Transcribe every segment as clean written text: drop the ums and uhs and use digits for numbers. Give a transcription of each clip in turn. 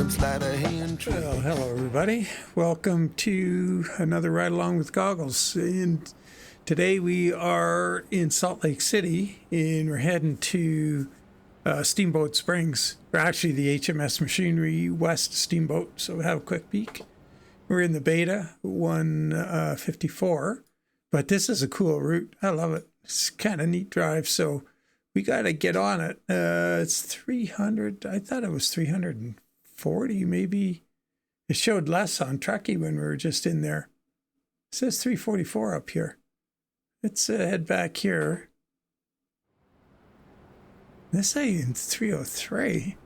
some sleight of hand trick. Well, hello everybody. Welcome to another Ride Along with Goggles. And today we are in Salt Lake City and we're heading to Steamboat Springs, or actually the HMS Machinery West Steamboat. So we'll have a quick peek. We're in the beta 154, but this is a cool route. I love it. It's kind of neat drive. So we got to get on it. It's 300. I thought it was 340, maybe. It showed less on Truckee when we were just in there. It says 344 up here. Let's head back here. This saying 303.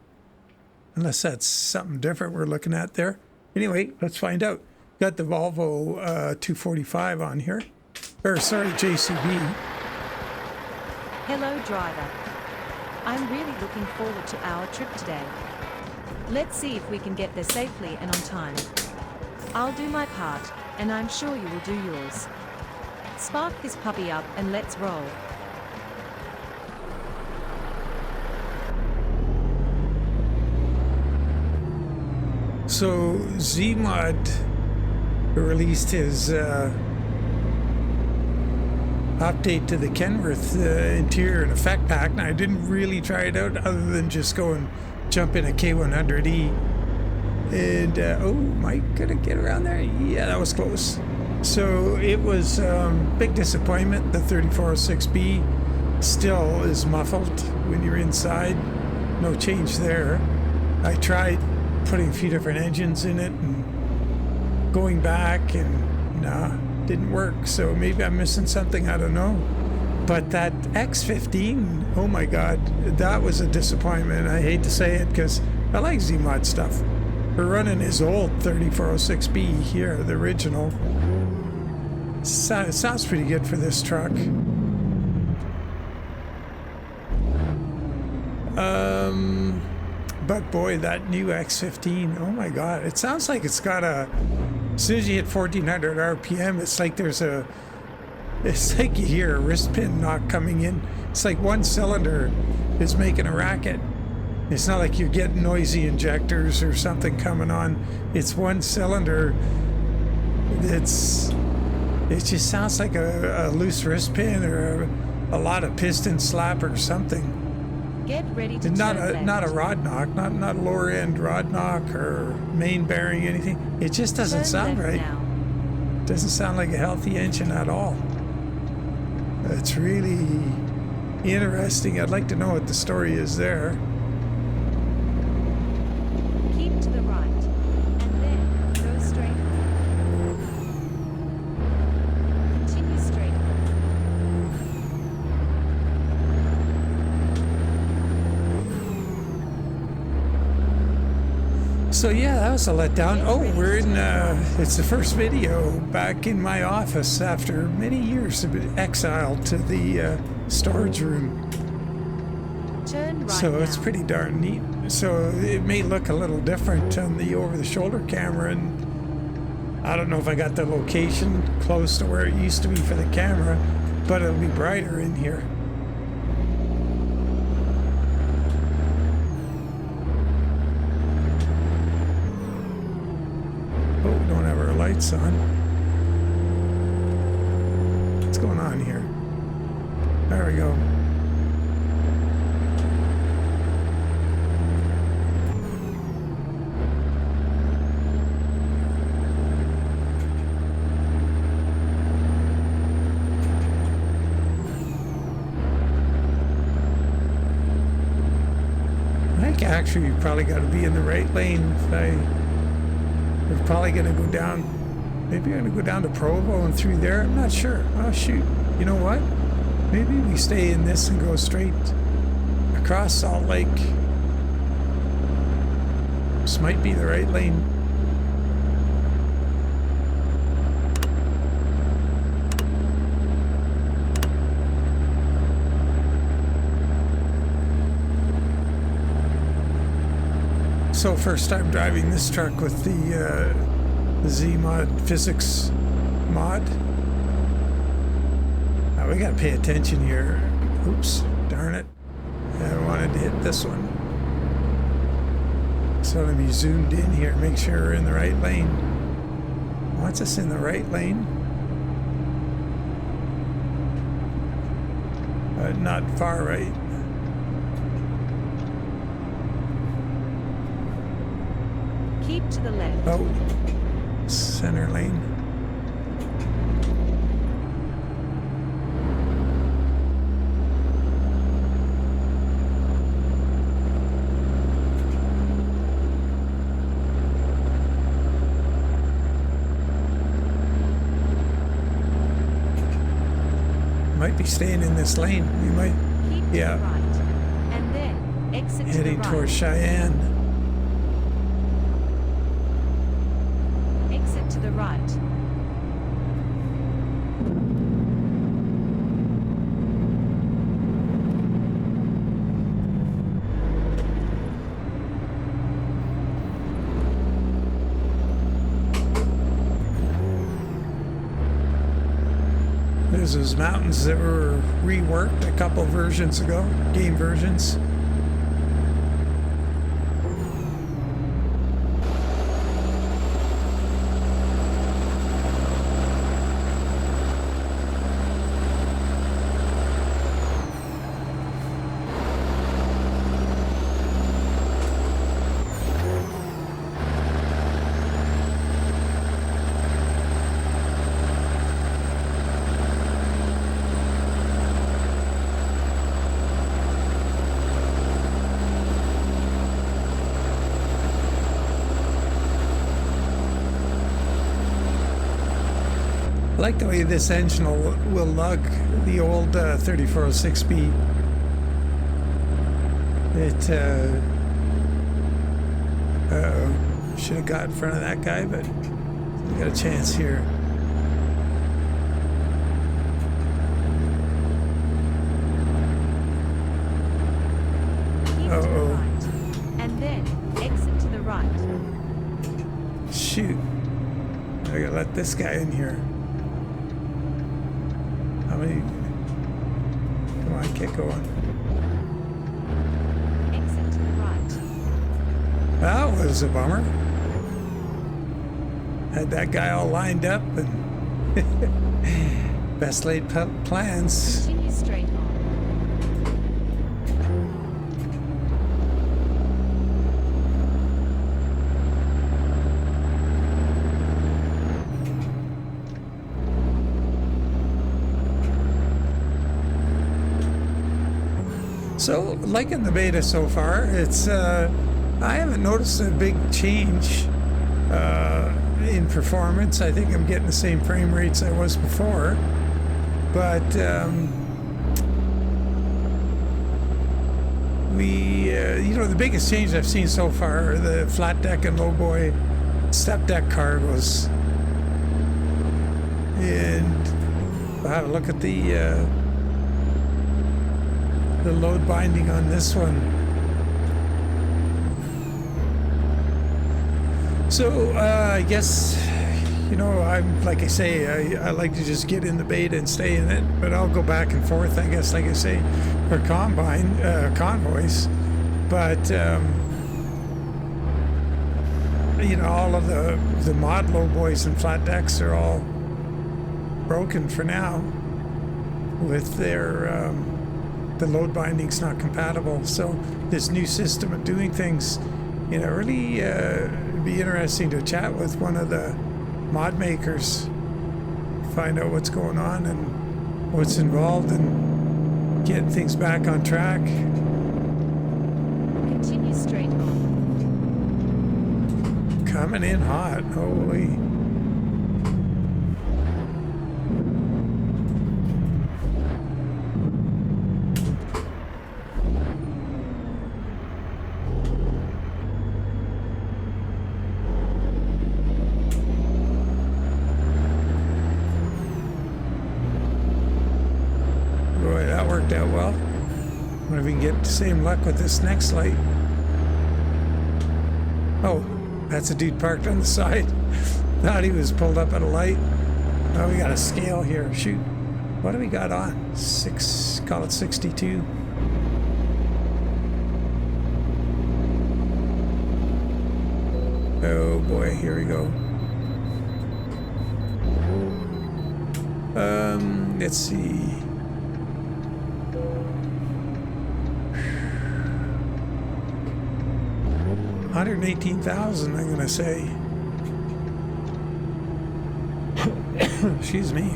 Unless that's something different we're looking at there. Anyway, let's find out. Got the Volvo 245 on here. Or sorry, JCB. Hello, driver. I'm really looking forward to our trip today. Let's see if we can get there safely and on time. I'll do my part, and I'm sure you will do yours. Spark this puppy up and let's roll. So Z-Mod released his update to the Kenworth interior and effect pack. Now I didn't really try it out other than just go and jump in a K100E. And oh, am I gonna get around there? Yeah, that was close. So it was big disappointment. The 3406B still is muffled when you're inside. No change there. I tried putting a few different engines in it and going back, and nah, didn't work. So maybe I'm missing something, I don't know. But that X15, oh my god, that was a disappointment. I hate to say it because I like Z-Mod stuff. We're running his old 3406B here, the original. It sounds pretty good for this truck. But boy, that new X15, oh my god, it sounds like it's got a, as soon as you hit 1400 RPM, it's like you hear a wrist pin knock coming in. It's like one cylinder is making a racket. It's not like you're getting noisy injectors or something coming on. It's one cylinder. It just sounds like a loose wrist pin or a lot of piston slap or something. Get ready to not a rod knock, not lower end rod knock or main bearing, anything. It just doesn't sound right. It doesn't sound like a healthy engine at all. It's really interesting. I'd like to know what the story is there. Keep to the right, and then go straight. Continue straight. So yeah, that was a letdown. Oh, we're in, it's the first video back in my office after many years of being exiled to the storage room. Turn right So now. it's pretty darn neat. So it may look a little different on the over-the-shoulder camera, and I don't know if I got the location close to where it used to be for the camera, but it'll be brighter in here. Lights on. What's going on here? There we go. I think actually we probably got to be in the right lane. We're probably going to go down, maybe we're going to go down to Provo and through there. I'm not sure. Oh, shoot. You know what? Maybe we stay in this and go straight across Salt Lake. This might be the right lane. So first time driving this truck with the Z-Mod physics mod. Now we gotta pay attention here. Oops, darn it. I wanted to hit this one. So let me zoomed in here, make sure we're in the right lane. Wants us in the right lane. Not far right. Keep to the left. Oh, center lane. Might be staying in this lane. We might. Keep to the right. And then exit to the Heading right. towards Cheyenne. Exit to the right. There's those mountains that were reworked a couple versions ago, game versions. I like the way this engine will lug the old 3406B. It, uh-oh, should have got in front of that guy, but we got a chance here. Keep to the right. And then exit to the right. Shoot. I gotta let this guy in here. How many? Come on, get going. Exit to the right. That was a bummer. Had that guy all lined up and best laid plans. Continue straight on. So, liking the beta so far, it's I haven't noticed a big change in performance. I think I'm getting the same frame rates I was before, but you know, the biggest change I've seen so far are the flat deck and lowboy step deck cargos. And I'll have a look at the load binding on this one. So I guess, you know, I'm like I say, I like to just get in the beta and stay in it, but I'll go back and forth, I guess, like I say, for convoys. But you know, all of the mod lowboys and flat decks are all broken for now with their the load binding's not compatible. So this new system of doing things, you know, really it'd be interesting to chat with one of the mod makers, find out what's going on and what's involved, and get things back on track. Continue straight on. Coming in hot, holy. Out well. Wonder if we can get the same luck with this next light. Oh, that's a dude parked on the side. Thought he was pulled up at a light. Oh, we got a scale here. Shoot. What do we got on? Call it 62. Oh boy, here we go. Let's see. $118,000, I'm gonna say. Excuse me.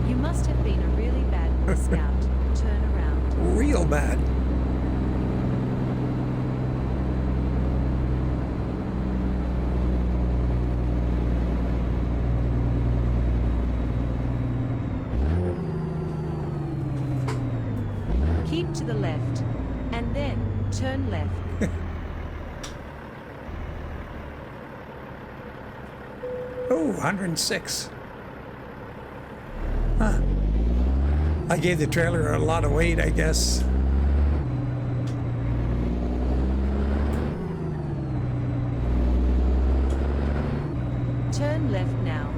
You must have been a really bad Boy Scout. Turn around. Real bad. Keep to the left, and then turn left. Oh, 106. Huh. I gave the trailer a lot of weight, I guess. Turn left now.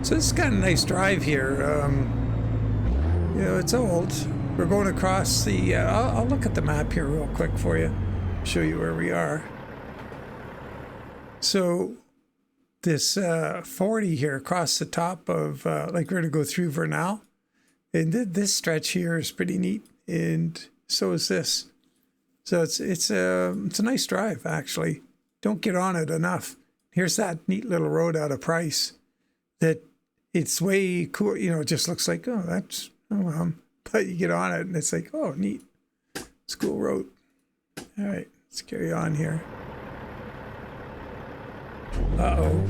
So this is kind of a nice drive here. You know, it's old. We're going across the... I'll look at the map here real quick for you. Show you where we are. So this 40 here across the top of... like we're going to go through Vernal. And this stretch here is pretty neat. And so is this. So it's a nice drive, actually. Don't get on it enough. Here's that neat little road out of Price. That it's way cool. You know, it just looks like, oh, that's... Oh, but you get on it and it's like, oh, neat. It's a cool road. All right, let's carry on here. Uh-oh.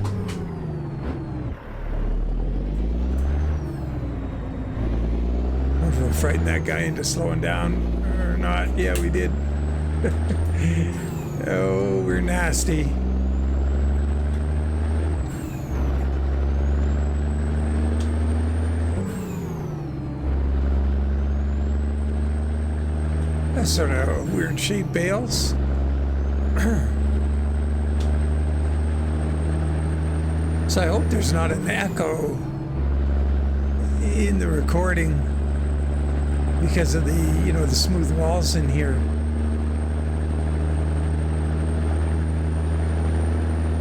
I don't know if we'll frighten that guy into slowing down or not. Yeah, we did. Oh, we're nasty. That's sort of weird shaped bales. So I hope there's not an echo in the recording because of the, you know, the smooth walls in here.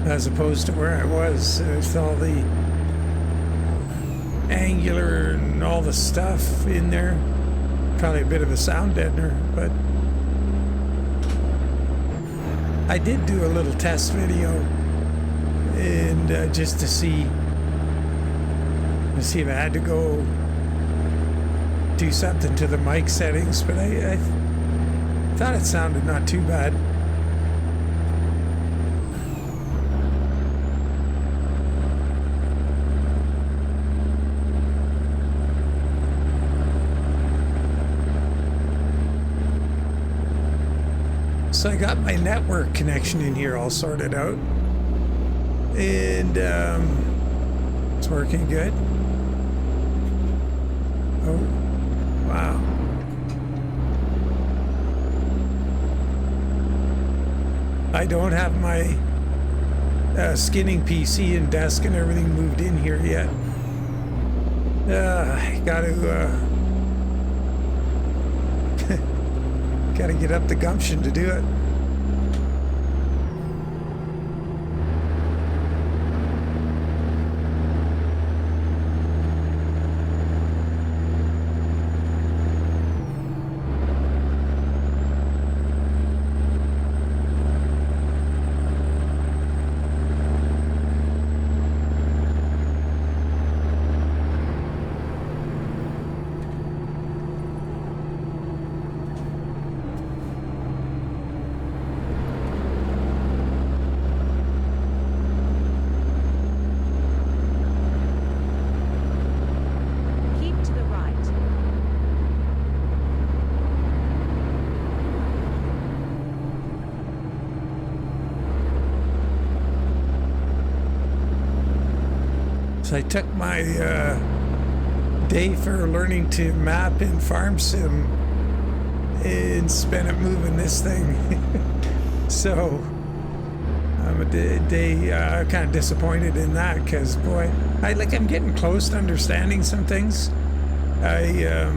As opposed to where I was with all the angular and all the stuff in there. Probably a bit of a sound deadener, but I did do a little test video and just to see if I had to go do something to the mic settings, but I thought it sounded not too bad. So I got my network connection in here all sorted out, and it's working good. Oh, wow. I don't have my skinning PC and desk and everything moved in here yet. I gotta get up the gumption to do it. So I took my day for learning to map in Farm Sim and spent it moving this thing. So I'm a day kind of disappointed in that, because boy, I'm getting close to understanding some things. I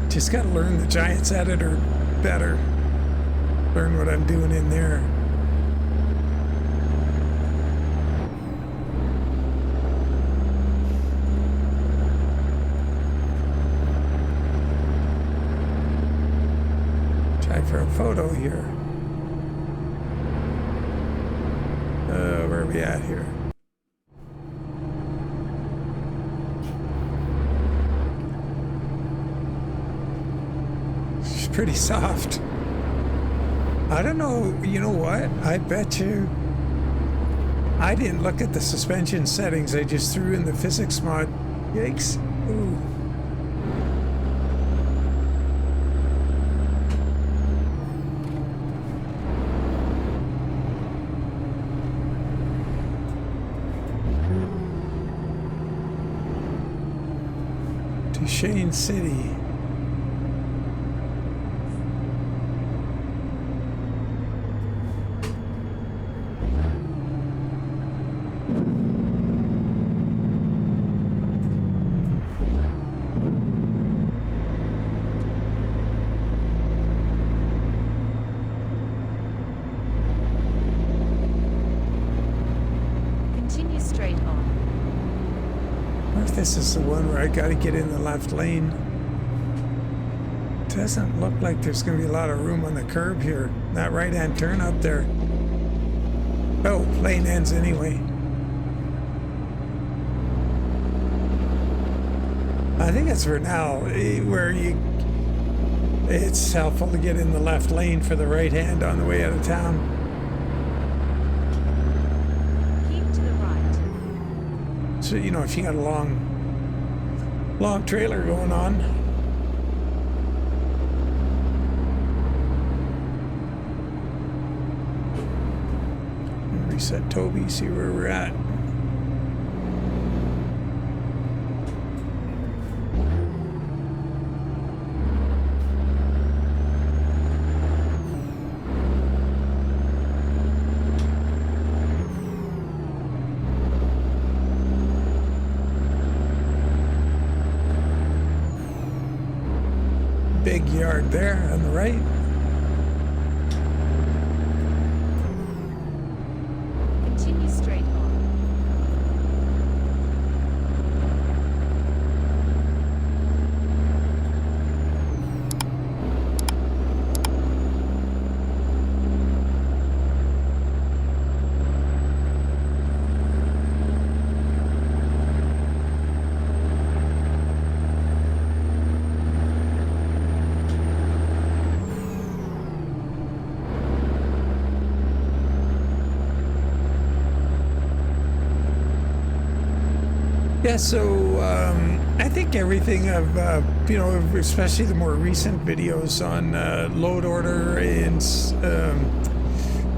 just got to learn the Giants editor better, learn what I'm doing in there. Try for a photo here. Where are we at here? She's pretty soft. I don't know, you know what? I bet you I didn't look at the suspension settings. I just threw in the physics mod. Yikes. Ooh. Shane City. Continue straight on. This is the one where I got to get in the left lane. Doesn't look like there's going to be a lot of room on the curb here. That right-hand turn up there. Oh, lane ends anyway. I think it's for now, where it's helpful to get in the left lane for the right hand on the way out of town. Keep to the right. So, you know, if you got a long trailer going on. Reset Toby, see where we're at. Big yard there on the right. Continue straight on. Yeah, so I think everything of, you know, especially the more recent videos on load order and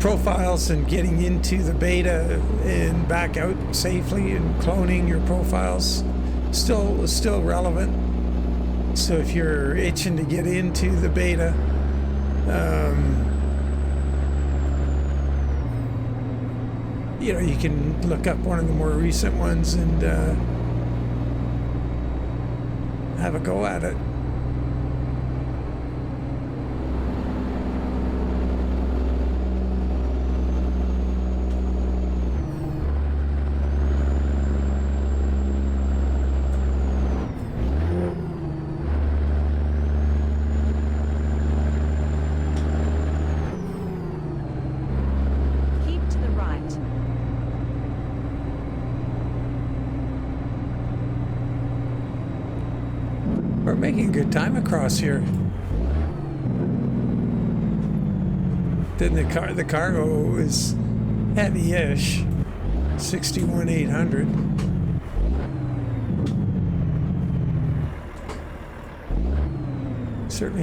profiles and getting into the beta and back out safely and cloning your profiles, still relevant. So if you're itching to get into the beta, you know, you can look up one of the more recent ones and have a go at it. Keep to the right. We're making good time across here. Then the cargo is heavy-ish, 61,800. Certainly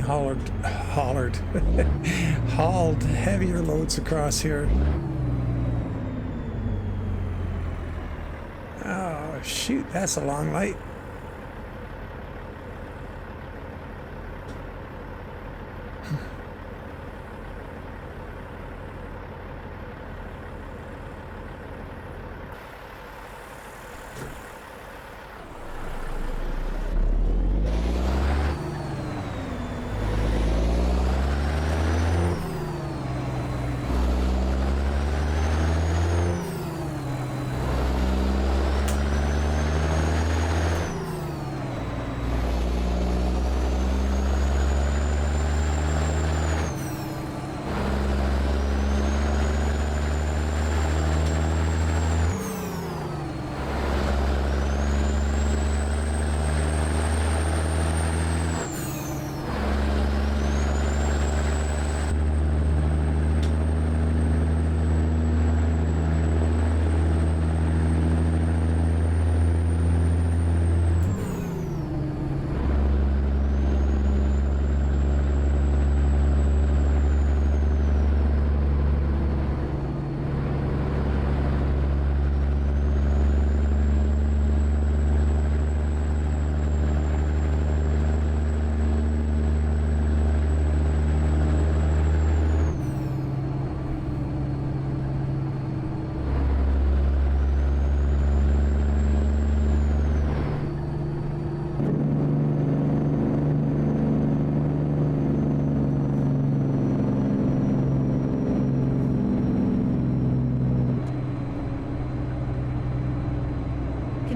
hauled heavier loads across here. Oh shoot, that's a long light.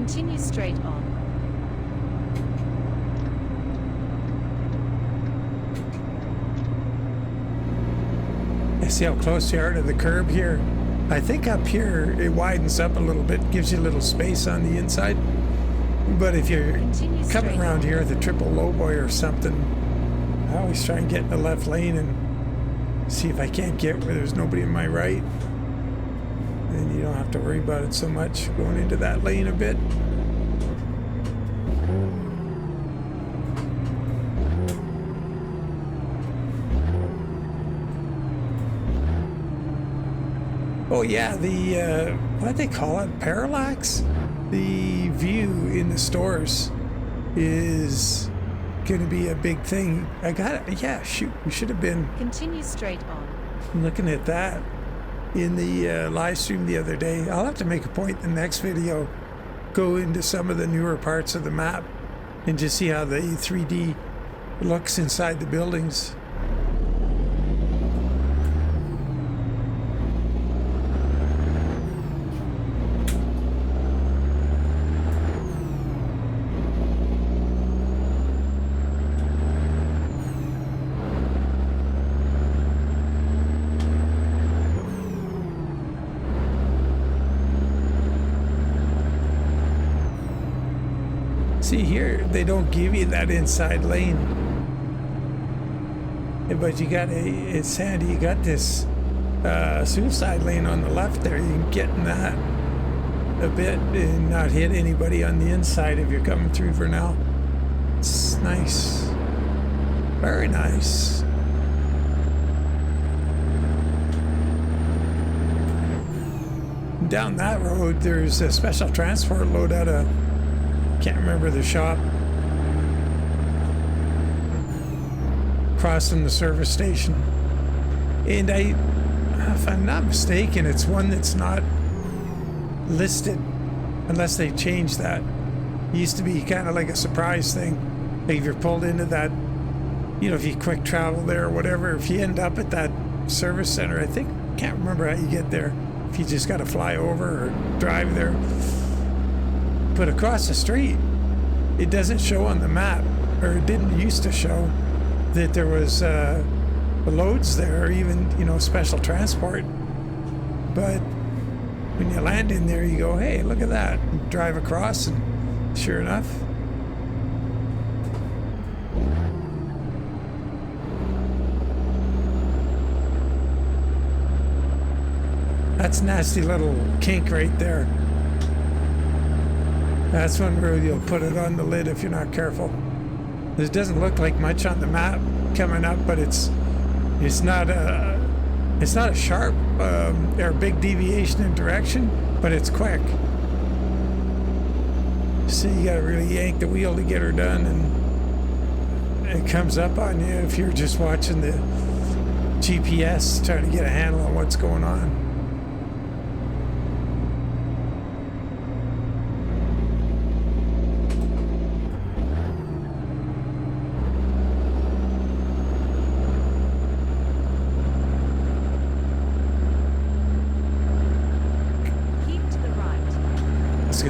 Continue straight on. See how close you are to the curb here? I think up here it widens up a little bit, gives you a little space on the inside. But if you're coming around here with a triple lowboy or something, I always try and get in the left lane and see if I can't get where there's nobody in my right. Then you don't have to worry about it so much going into that lane a bit. Oh yeah, the what they call it, parallax. The view in the stores is going to be a big thing. I got it. Yeah, shoot, we should have been. Continue straight on. Looking at that in the live stream the other day. I'll have to make a point in the next video, go into some of the newer parts of the map and just see how the 3D looks inside the buildings. See here, they don't give you that inside lane. But you got it's handy, you got this suicide lane on the left there. You can get in that a bit and not hit anybody on the inside if you're coming through for now. It's nice. Very nice. Down that road, there's a special transport load out of, can't remember the shop, crossing the service station. And if I'm not mistaken, it's one that's not listed unless they change that. It used to be kind of like a surprise thing. Like if you're pulled into that, you know, if you quick travel there or whatever, if you end up at that service center, I think, can't remember how you get there. If you just got to fly over or drive there. But across the street, it doesn't show on the map, or it didn't used to show, that there was loads there, or even, you know, special transport. But when you land in there, you go, hey, look at that. And drive across, and sure enough. That's a nasty little kink right there. That's one where you'll put it on the lid if you're not careful. It doesn't look like much on the map coming up, but it's not a sharp or big deviation in direction, but it's quick. So you gotta really yank the wheel to get her done, and it comes up on you if you're just watching the GPS trying to get a handle on what's going on.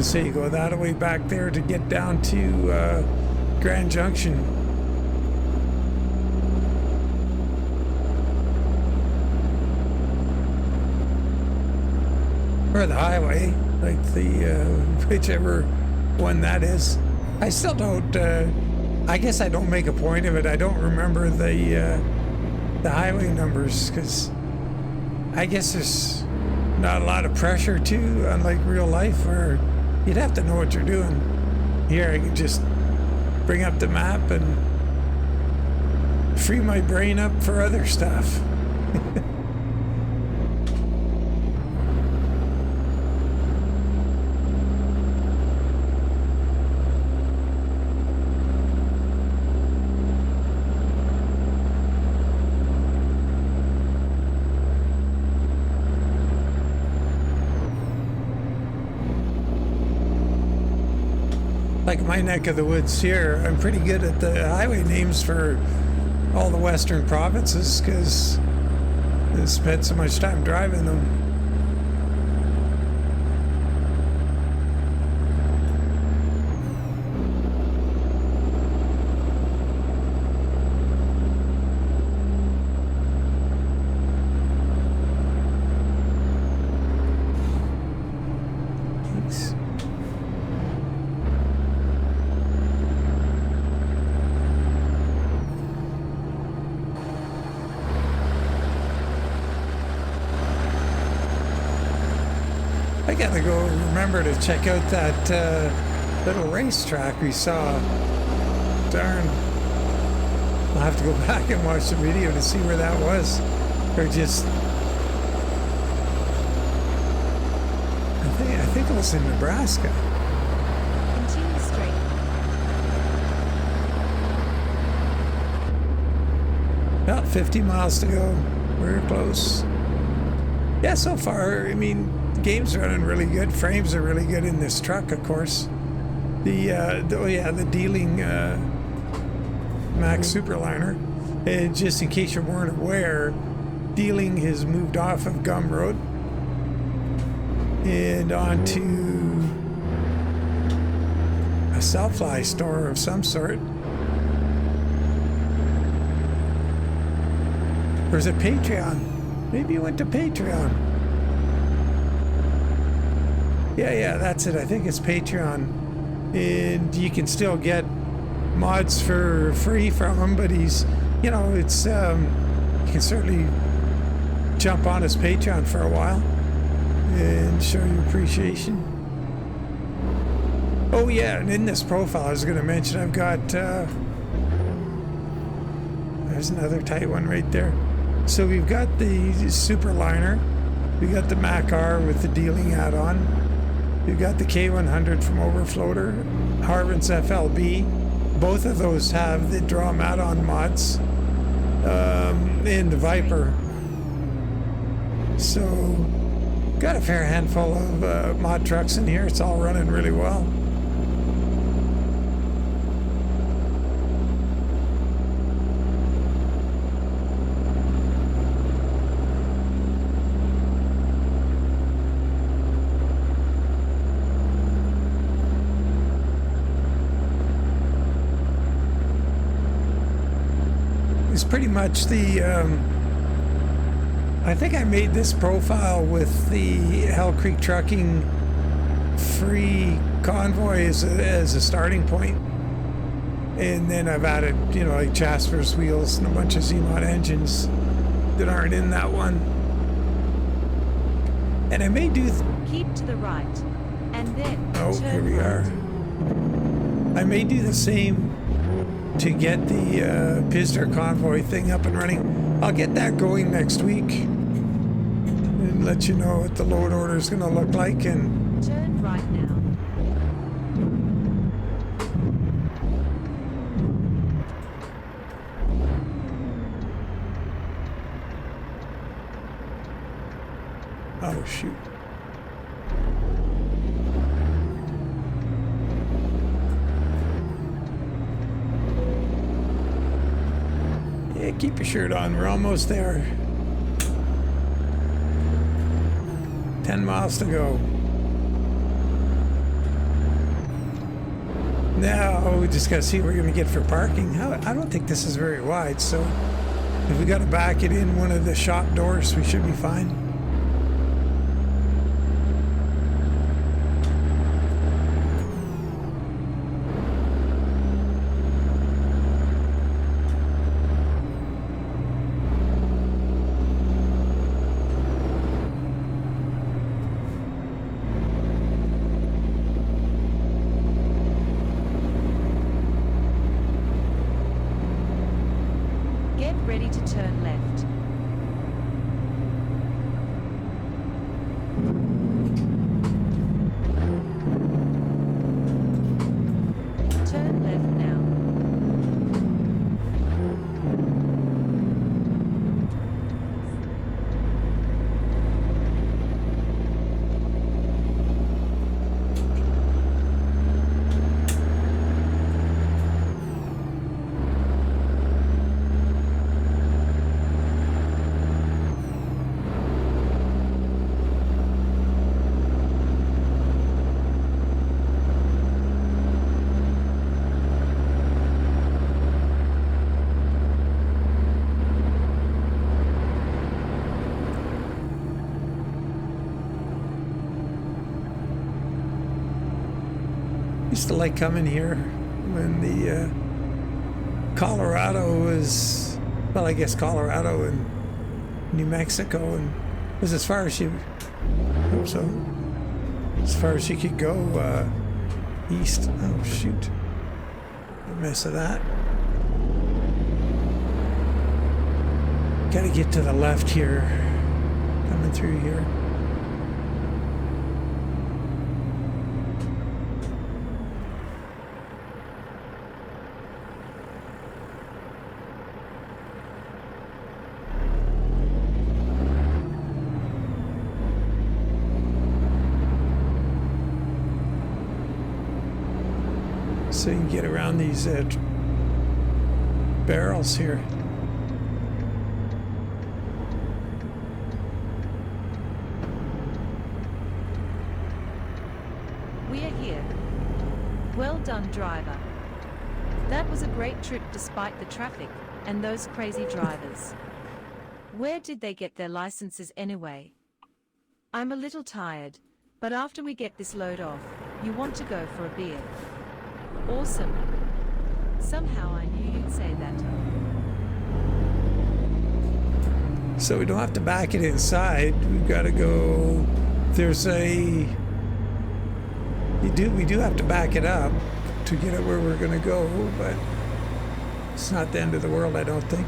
So you go that way back there to get down to Grand Junction. Or the highway, like the whichever one that is. I still don't, I guess I don't make a point of it. I don't remember the highway numbers, because I guess there's not a lot of pressure too, unlike real life, where you'd have to know what you're doing. Here I can just bring up the map and free my brain up for other stuff. Like my neck of the woods here, I'm pretty good at the highway names for all the western provinces, because I spent so much time driving them. Springs. I gotta go remember to check out that little racetrack we saw. Darn. I'll have to go back and watch the video to see where that was. Or just... I think it was in Nebraska. Continue straight. About 50 miles to go. We're close. Yeah, so far, I mean, the game's running really good. Frames are really good in this truck, of course. The Dieling Mack Superliner. And just in case you weren't aware, Dieling has moved off of Gum Road and onto a Selfly store of some sort. Or is it Patreon? Maybe you went to Patreon. Yeah, that's it. I think it's Patreon. And you can still get mods for free from him, but he's, you know, it's, you can certainly jump on his Patreon for a while and show your appreciation. Oh yeah, and in this profile I was going to mention I've got, there's another tight one right there. So we've got the Superliner, we got the Mack R with the Dieling add-on, we've got the K100 from Overfloater, Harvin's FLB, both of those have the drum add-on mods, and the Viper. So, got a fair handful of mod trucks in here. It's all running really well. It's pretty much the... I think I made this profile with the Hell Creek Trucking free convoy as a starting point. And then I've added, you know, like Jaspers wheels and a bunch of Z-Mod engines that aren't in that one. And I may do... Keep to the right, and then Oh, turn here we right. are. I may do the same to get the Pisdor convoy thing up and running. I'll get that going next week and let you know what the load order is going to look like. And Turn right now. oh shoot, yeah, keep your shirt on. We're almost there. 10 miles to go. Now we just gotta see what we're gonna get for parking. I don't think this is very wide, so if we gotta back it in one of the shop doors, we should be fine. Get ready to turn left. Turn left now. Used to like coming here when the Colorado was, well, I guess Colorado and New Mexico, and was as far as you, I hope so, as far as you could go east. Oh shoot, a mess of that. Gotta get to the left here, coming through here. So you can get around these barrels here. We are here. Well done, driver. That was a great trip despite the traffic and those crazy drivers. Where did they get their licenses anyway? I'm a little tired, but after we get this load off, you want to go for a beer. Awesome. Somehow I knew you'd say that. So we don't have to back it inside. We've got to go. There's a. We do have to back it up to get it where we're going to go, but it's not the end of the world, I don't think.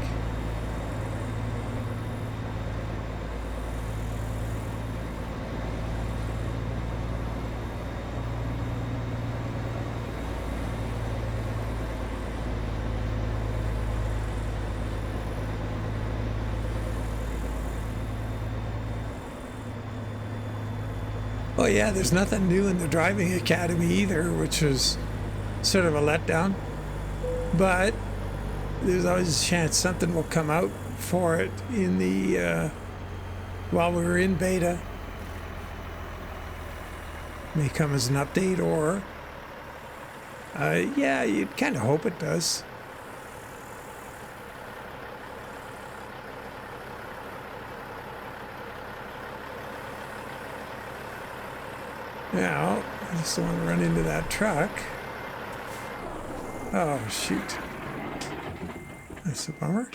Oh yeah, there's nothing new in the driving academy either, which was sort of a letdown. But there's always a chance something will come out for it in the while we're in beta. May come as an update, or yeah, you'd kind of hope it does. Now, I just don't want to run into that truck. Oh, shoot. That's a bummer.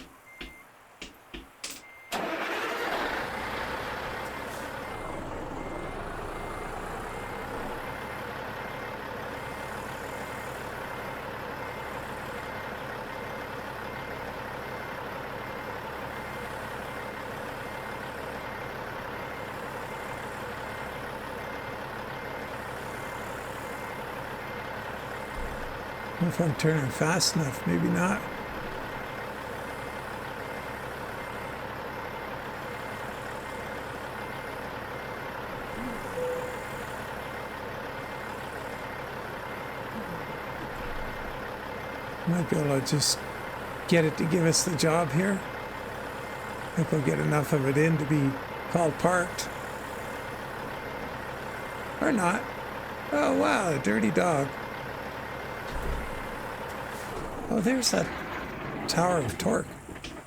I don't know if I'm turning fast enough, maybe not. Might be able to just get it to give us the job here. I think we'll get enough of it in to be called parked. Or not. Oh wow, a dirty dog. Oh, there's that tower of torque.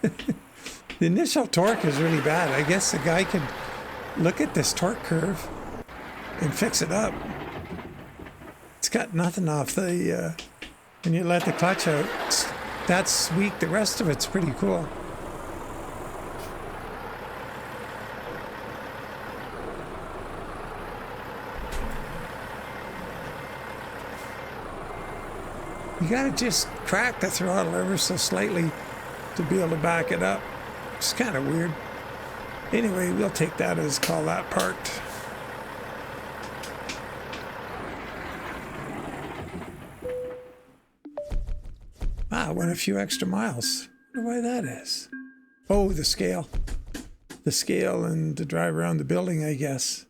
The initial torque is really bad. I guess the guy could look at this torque curve and fix it up. It's got nothing off the, when you let the clutch out, that's weak. The rest of it's pretty cool. You gotta just crack the throttle ever so slightly to be able to back it up. It's kind of weird. Anyway, we'll take that as call that parked. Ah, went a few extra miles. I wonder why that is. Oh, the scale. The scale and to drive around the building, I guess.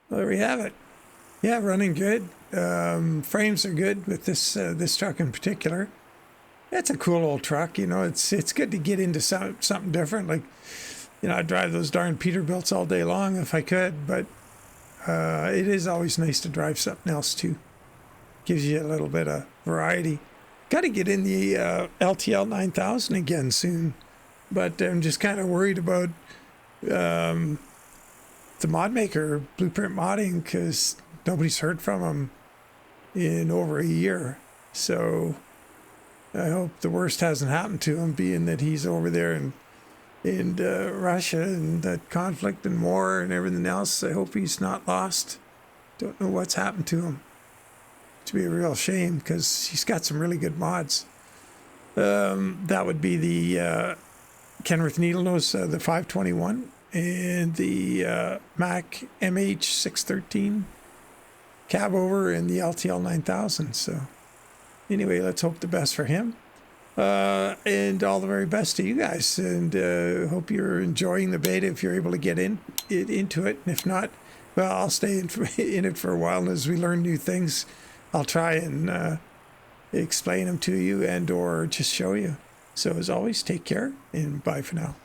Well, there we have it. Yeah, running good. Frames are good with this truck in particular. It's a cool old truck, you know. It's good to get into something different. Like, you know, I'd drive those darn Peterbilts all day long if I could, but it is always nice to drive something else too. Gives you a little bit of variety. Got to get in the LTL 9000 again soon, but I'm just kind of worried about the mod maker, Blueprint Modding, because nobody's heard from him in over a year. So I hope the worst hasn't happened to him, being that he's over there in Russia and that conflict and war and everything else. I hope he's not lost. Don't know what's happened to him. To be a real shame, because he's got some really good mods. That would be the Kenworth Needle Nose, the 521, and the Mack MH613 cab over, and the LTL 9000. So anyway, let's hope the best for him. And all the very best to you guys, and hope you're enjoying the beta if you're able to get into it. And if not, well, I'll stay in it for a while, and as we learn new things, I'll try and explain them to you and or just show you. So as always, take care and bye for now.